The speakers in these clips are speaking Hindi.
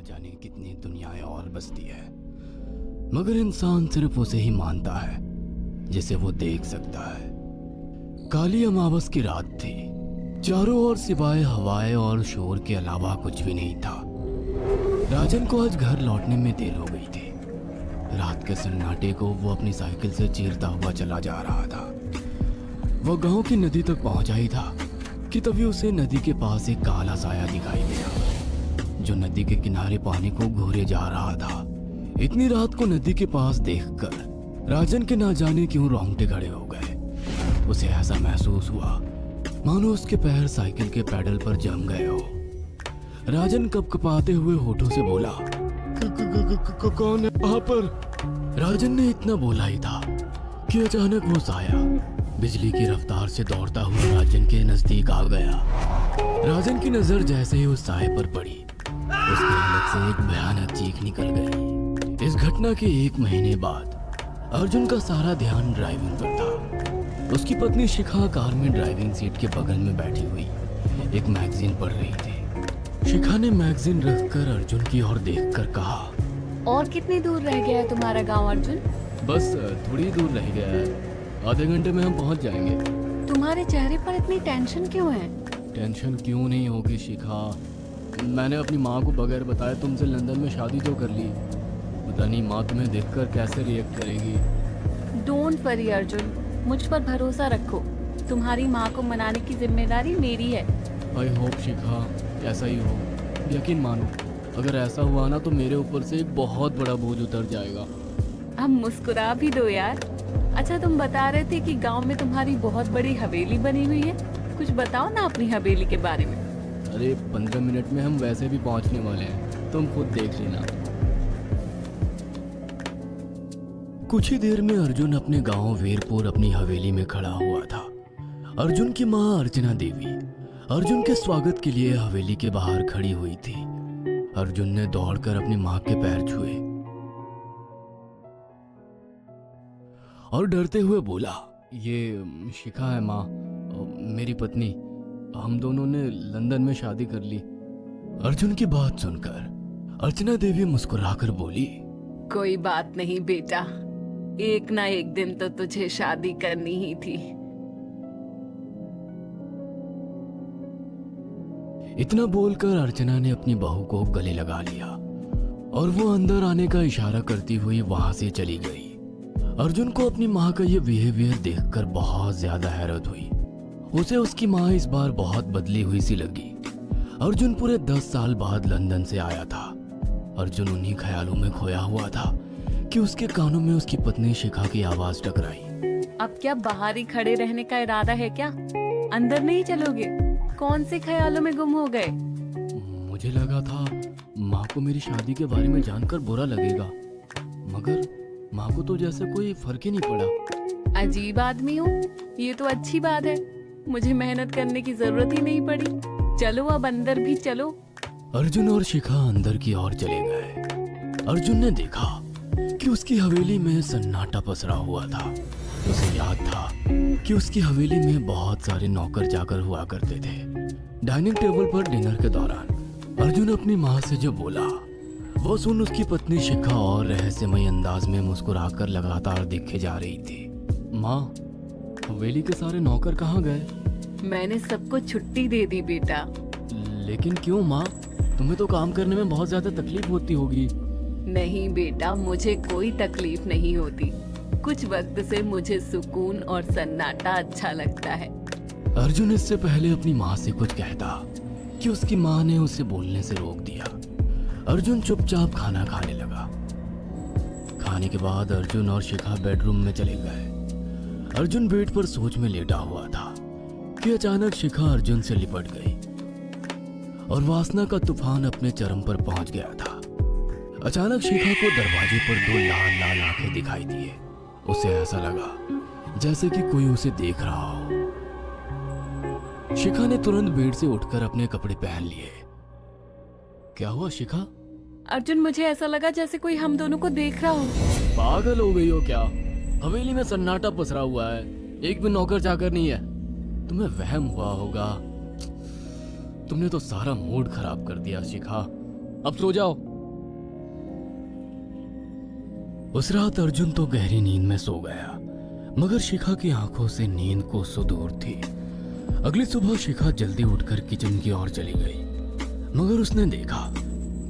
ना जाने कितनी दुनियाएं और बसती है, मगर इंसान सिर्फ उसे ही मानता है जिसे वो देख सकता है। काली अमावस की रात थी। चारों ओर सिवाय हवाएं और शोर के अलावा कुछ भी नहीं था। राजन को आज घर लौटने में देर हो गई थी। रात के सन्नाटे को वो अपनी साइकिल से चीरता हुआ चला जा रहा था। वो गांव की नदी तक पहुंचा ही था कि तभी उसे नदी के पास एक काला साया दिखाई दिया जो नदी के किनारे पानी को घूरे जा रहा था। इतनी रात को नदी के पास देखकर राजन के ना जाने क्यों रोंगटे खड़े हो गए। उसे ऐसा महसूस हुआ मानो उसके पैर साइकिल के पैडल पर जम गए हो। राजन कपकपाते हुए होठों से बोला, कौन है वहां पर? राजन ने इतना बोला ही था कि अचानक वो साया बिजली की रफ्तार से दौड़ता हुआ राजन के नजदीक आ गया। राजन की नजर जैसे ही उस साए पर पड़ी, उसके हलक से एक भयानक चीख निकल गई। इस घटना के 1 महीने बाद अर्जुन का सारा ध्यान ड्राइविंग पर था। उसकी पत्नी शिखा कार में ड्राइविंग सीट के बगल में बैठी हुई एक मैगजीन पढ़ रही थी। शिखा ने मैगजीन रखकर अर्जुन की ओर देखकर कहा, और कितनी दूर रह गया है तुम्हारा गांव अर्जुन? बस थोड़ी दूर रह गया है, आधे घंटे में हम पहुंच जाएंगे। तुम्हारे चेहरे पर इतनी टेंशन क्यों है? टेंशन क्यों नहीं होगी शिखा, मैंने अपनी माँ को बगैर बताए तुमसे लंदन में शादी तो कर ली। पता नहीं माँ तुम्हें देखकर कैसे रिएक्ट करेगी। डोंट वरी अर्जुन, मुझ पर भरोसा रखो। तुम्हारी माँ को मनाने की जिम्मेदारी मेरी है। आई होप शिखा ऐसा ही हो। यकीन मानो अगर ऐसा हुआ ना तो मेरे ऊपर से एक बहुत बड़ा बोझ उतर जाएगा। अब मुस्कुरा भी दो यार। अच्छा, तुम बता रहे थे कि गांव में तुम्हारी बहुत बड़ी हवेली बनी हुई है। कुछ बताओ ना अपनी हवेली के बारे में। अरे 15 मिनट में हम वैसे भी पहुंचने वाले हैं, तुम खुद देख लेना। कुछ ही देर में अर्जुन अपने गांव वीरपुर अपनी हवेली में खड़ा हुआ था। अर्जुन की माँ अर्चना देवी अर्जुन के स्वागत के लिए हवेली के बाहर खड़ी हुई थी। अर्जुन ने दौड़कर अपनी माँ के पैर छुए और डरते हुए बोला, ये शिखा है माँ, मेरी पत्नी। हम दोनों ने लंदन में शादी कर ली। अर्जुन की बात सुनकर अर्चना देवी मुस्कुराकर बोली, कोई बात नहीं बेटा, एक ना एक दिन तो तुझे शादी करनी ही थी। इतना बोलकर अर्चना ने अपनी बहू को गले लगा लिया और वो अंदर आने का इशारा करती हुई वहां से चली गई। अर्जुन को अपनी माँ का ये बिहेवियर देखकर बहुत ज्यादा हैरत हुई। उसे उसकी माँ इस बार बहुत बदली हुई सी लगी। अर्जुन पूरे 10 साल बाद लंदन से आया था। अर्जुन उन्हीं ख्यालों में खोया हुआ था कि उसके कानों में उसकी पत्नी शिखा की आवाज टकराई। अब क्या बाहर ही खड़े रहने का इरादा है क्या? अंदर नहीं चलोगे? कौन से ख्यालों में गुम हो गए? मुझे लगा था माँ को मेरी शादी के बारे में जानकर बुरा लगेगा, मगर माँ को तो जैसे कोई फर्क ही नहीं पड़ा। अजीब आदमी हो। ये तो अच्छी बात है, मुझे मेहनत करने की जरूरत ही नहीं पड़ी। चलो अब अंदर भी चलो। अर्जुन और शिखा अंदर की ओर चले गए। अर्जुन ने देखा कि उसकी हवेली में सन्नाटा पसरा हुआ था। उसे याद था कि उसकी हवेली में बहुत सारे नौकर चाकर हुआ करते थे। डाइनिंग टेबल पर डिनर के दौरान अर्जुन अपनी माँ से जो बोला वो सुन उसकी पत्नी शिखा और रहस्यमय अंदाज में मुस्कुराकर लगातार देखे जा रही थी। माँ, हवेली के सारे नौकर कहाँ गए? मैंने सबको छुट्टी दे दी बेटा। लेकिन क्यों माँ, तुम्हें तो काम करने में बहुत ज्यादा तकलीफ होती होगी। नहीं बेटा, मुझे कोई तकलीफ नहीं होती। कुछ वक्त से मुझे सुकून और सन्नाटा अच्छा लगता है। अर्जुन इससे पहले अपनी माँ से कुछ कहता कि उसकी माँ ने उसे बोलने से रोक दिया। अर्जुन चुपचाप खाना खाने लगा। खाने के बाद अर्जुन और शिखा बेडरूम में चले गए। अर्जुन बेड पर सोच में लेटा हुआ था कि अचानक शिखा अर्जुन से लिपट गई और वासना का तूफान अपने चरम पर पहुंच गया था। अचानक शिखा को दरवाजे पर 2 लाल लाल आंखें दिखाई दिए। उसे ऐसा लगा जैसे कि कोई उसे देख रहा हो। शिखा ने तुरंत बेड से उठकर अपने कपड़े पहन लिए। क्या हुआ शिखा? अर्जुन, मुझे ऐसा लगा जैसे कोई हम दोनों को देख रहा हो। पागल हो गई हो क्या? हवेली में सन्नाटा पसरा हुआ है, एक भी नौकर चाकर नहीं है। तुम्हें वहम हुआ होगा। तुमने तो सारा मूड खराब कर दिया शिखा। अब सो जाओ, उस रात अर्जुन तो गहरी नींद में सो गया, मगर शिखा की आंखों से नींद को सुदूर थी। अगली सुबह शिखा जल्दी उठकर किचन की ओर चली गई, मगर उसने देखा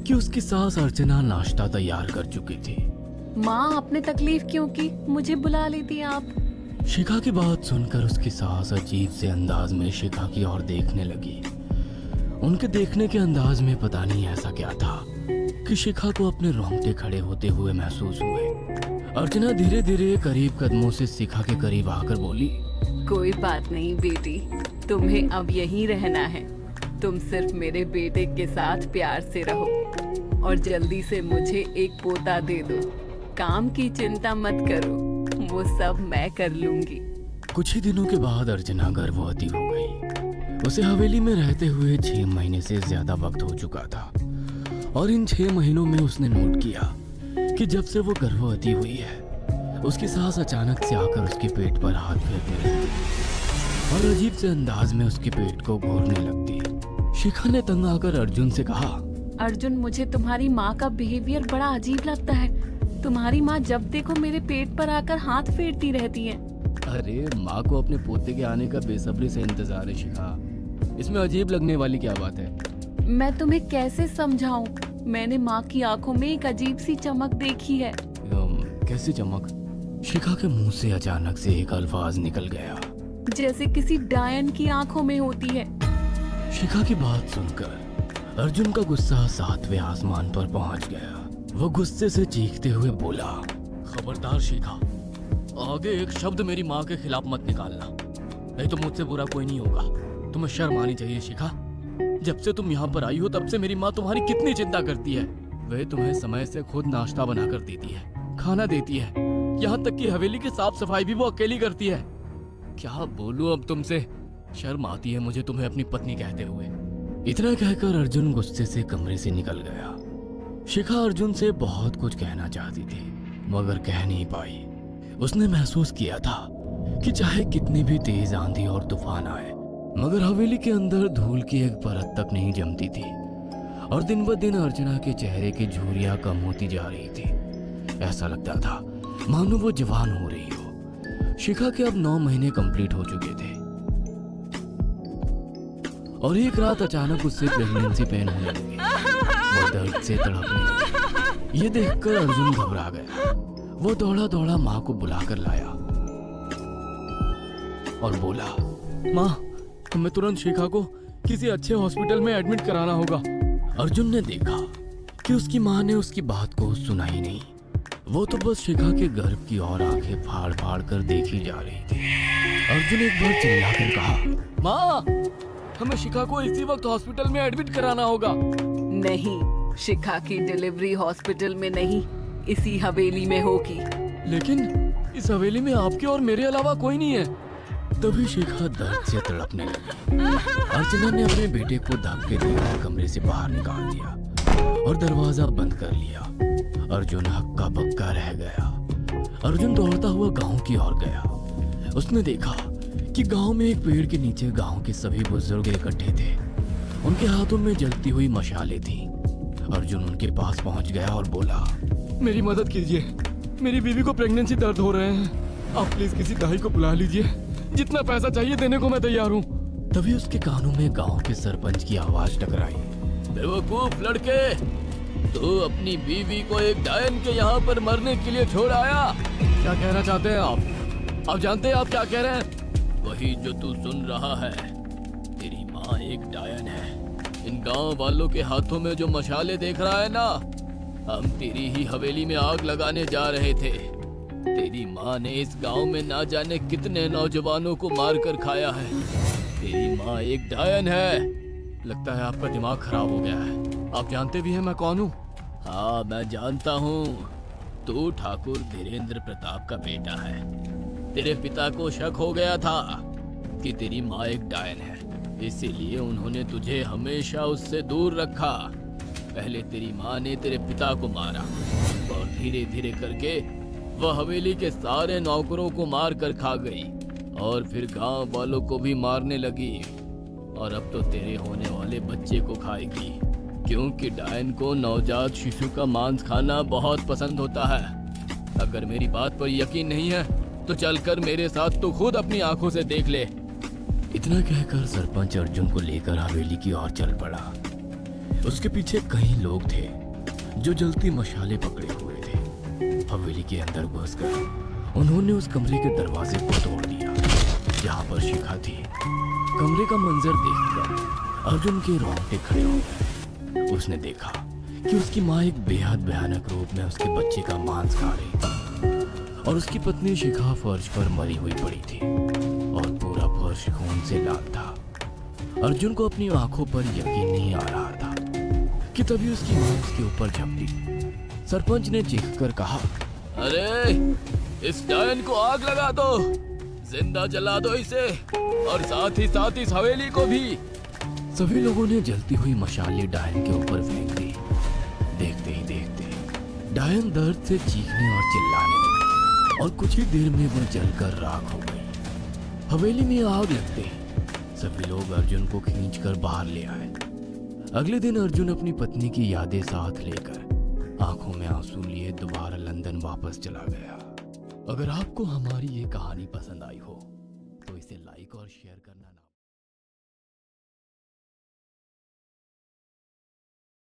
कि उसकी सास अर्चना नाश्ता तैयार कर चुकी थी। माँ, आपने तकलीफ क्यों की? मुझे बुला लेती आप। शिखा की बात सुनकर उसकी सास अजीब से अंदाज में शिखा की ओर देखने लगी। उनके देखने के अंदाज में पता नहीं ऐसा क्या था कि शिखा को अपने रोंगटे खड़े होते हुए महसूस हुए। अर्चना धीरे धीरे करीब कदमों से शिखा के करीब आकर बोली, कोई बात नहीं बेटी, तुम्हें अब यहीं रहना है। तुम सिर्फ मेरे बेटे के साथ प्यार से रहो और जल्दी से मुझे एक पोता दे दो। काम की चिंता मत करो, वो सब मैं कर लूंगी। कुछ ही दिनों के बाद अर्चना गर्भवती हो गई। उसे हवेली में रहते हुए 6 महीने से ज्यादा वक्त हो चुका था और इन 6 महीनों में उसने नोट किया कि जब से वो गर्भवती हुई है, उसकी सास अचानक से आकर उसके पेट पर हाथ फेरने लगती और अजीब से अंदाज में उसके पेट को घूरने लगती। शिखा ने तंग आकर अर्जुन से कहा, अर्जुन, मुझे तुम्हारी माँ का बिहेवियर बड़ा अजीब लगता है। तुम्हारी माँ जब देखो मेरे पेट पर आकर हाथ फेरती रहती है। अरे माँ को अपने पोते के आने का बेसब्री से इंतजार है शिखा, इसमें अजीब लगने वाली क्या बात है? मैं तुम्हें कैसे समझाऊं? मैंने माँ की आंखों में एक अजीब सी चमक देखी है। कैसी चमक? शिखा के मुंह से अचानक से एक अल्फाज निकल गया, जैसे किसी डायन की आंखों में होती है। शिखा की बात सुनकर अर्जुन का गुस्सा 7वें आसमान पर पहुंच गया। वो गुस्से से चीखते हुए बोला, खबरदार शिखा, आगे एक शब्द मेरी माँ के खिलाफ मत निकालना, नहीं तो मुझसे बुरा कोई नहीं होगा। तुम्हें शर्म आनी चाहिए शिखा। जब से तुम यहाँ पर आई हो तब से मेरी माँ तुम्हारी कितनी चिंता करती है। वह तुम्हें समय से खुद नाश्ता बना कर देती है, खाना देती है, यहाँ तक कि हवेली की साफ सफाई भी वो अकेली करती है। क्या बोलूं अब तुमसे, शर्म आती है मुझे तुम्हें अपनी पत्नी कहते हुए। इतना कहकर अर्जुन गुस्से से कमरे से निकल गया। शिखा अर्जुन से बहुत कुछ कहना चाहती थी, मगर कह नहीं पाई। उसने महसूस किया था कि चाहे कितनी भी तेज आंधी और तूफान आए, मगर हवेली के अंदर धूल की एक परत तक नहीं जमती थी और दिन ब दिन अर्चना के चेहरे की झुर्रियां कम होती जा रही थी। ऐसा लगता था मानो वो जवान हो रही हो। शिखा के अब 9 महीने कंप्लीट हो चुके थे और एक रात अचानक उससे प्रेगनेंसी पेन होने लगी। वो दर्द से तड़पने लगी। ये देखकर अर्जुन घबरा गया। वो दौड़ा दौड़ा माँ को बुलाकर लाया और बोला, माँ, हमें तुरंत शिखा को किसी अच्छे हॉस्पिटल में एडमिट कराना होगा। अर्जुन ने देखा कि उसकी माँ ने उसकी बात को सुना ही नहीं। वो तो बस शिखा के गर्भ की ओर आंखें फाड़ फाड़ कर देखी जा रही थी। अर्जुन एक बार चिल्लाकर कहा, माँ, हमें शिखा को इसी वक्त हॉस्पिटल में एडमिट कराना होगा। नहीं, शिखा की डिलीवरी हॉस्पिटल में नहीं, इसी हवेली में होगी। लेकिन इस हवेली में आपके और मेरे अलावा कोई नहीं है। तभी शिखा दर्द से तड़पने लगी। अर्चना ने अपने बेटे को धक्के देकर कमरे से बाहर निकाल दिया और दरवाजा बंद कर लिया। अर्जुन हक्का बक्का रह गया। अर्जुन दौड़ता हुआ गांव की ओर गया। उसने देखा कि गांव में एक पेड़ के नीचे गांव के सभी बुजुर्ग इकट्ठे थे। उनके हाथों में जलती हुई मशालें थीं। अर्जुन उनके पास पहुंच गया और बोला, मेरी मदद कीजिए, मेरी बीवी को प्रेगनेंसी दर्द हो रहे हैं। आप प्लीज किसी दाई को बुला लीजिए, जितना पैसा चाहिए देने को मैं तैयार हूँ। तभी उसके कानों में गांव के सरपंच की आवाज टकराई, बेवकूफ लड़के, तू अपनी बीवी को एक डायन के यहाँ पर मरने के लिए छोड़ आया। क्या कहना चाहते हैं आप? आप जानते हैं आप क्या कह रहे हैं? वही जो तू सुन रहा है। तेरी माँ एक डायन है। इन गांव वालों के हाथों में जो मशाले देख रहा है ना, हम तेरी ही हवेली में आग लगाने जा रहे थे। तेरी माँ ने इस गांव में ना जाने कितने नौजवानों को मार कर खाया है। तेरी माँ एक डायन है। लगता है आपका दिमाग खराब हो गया है। आप जानते भी हैं मैं कौन हूँ? हाँ, मैं जानता हूँ। तू ठाकुर धीरेन्द्र प्रताप का बेटा है। तेरे पिता को शक हो गया था कि तेरी माँ एक डायन है, इसीलिए उन्होंने तुझे हमेशा उससे दूर रखा। पहले तेरी माँ ने तेरे पिता को मारा और धीरे धीरे करके वह हवेली के सारे नौकरों को मार कर खा गई और फिर गांव वालों को भी मारने लगी। और अब तो तेरे होने वाले बच्चे को खाएगी, क्योंकि डायन को नवजात शिशु का मांस खाना बहुत पसंद होता है। अगर मेरी बात पर यकीन नहीं है तो चलकर मेरे साथ तू खुद अपनी आंखों से देख ले। इतना कहकर सरपंच अर्जुन को लेकर हवेली की ओर चल पड़ा। उसके पीछे कई लोग थे जो जलती मशाले पकड़े हुए थे। हवेली के अंदर घुसकर उन्होंने उस कमरे के दरवाजे को तोड़ दिया जहाँ पर शिखा थी। कमरे का मंजर देखकर अर्जुन के रोंगटे खड़े हो गए। उसने देखा कि उसकी माँ एक बेहद भयानक रूप में उसके बच्चे का मांस खा रही थी और उसकी पत्नी शिखा फर्श पर मरी हुई पड़ी थी और पूरा फर्श खून से लाल था। अर्जुन को अपनी आंखों पर यकीन नहीं आ रहा था कि तभी उसकी माँ उसके ऊपर झपटी। सरपंच ने चीखकर कहा, अरे इस डायन को आग लगा दो, जिंदा जला दो इसे और साथ ही इस हवेली को भी। सभी लोगों ने जलती हुई मशाले डायन के ऊपर फेंक दी। देखते ही देखते डायन दर्द से चीखने और चिल्लाने लगी और कुछ ही देर में वह जलकर राख हो गई। हवेली में आग लगते ही सभी लोग अर्जुन को खींचकर बाहर ले आए। अगले दिन अर्जुन अपनी पत्नी की यादें साथ लेकर आंखों में आंसू लिए दोबारा लंदन वापस चला गया। अगर आपको हमारी ये कहानी पसंद आई हो तो इसे लाइक और शेयर करना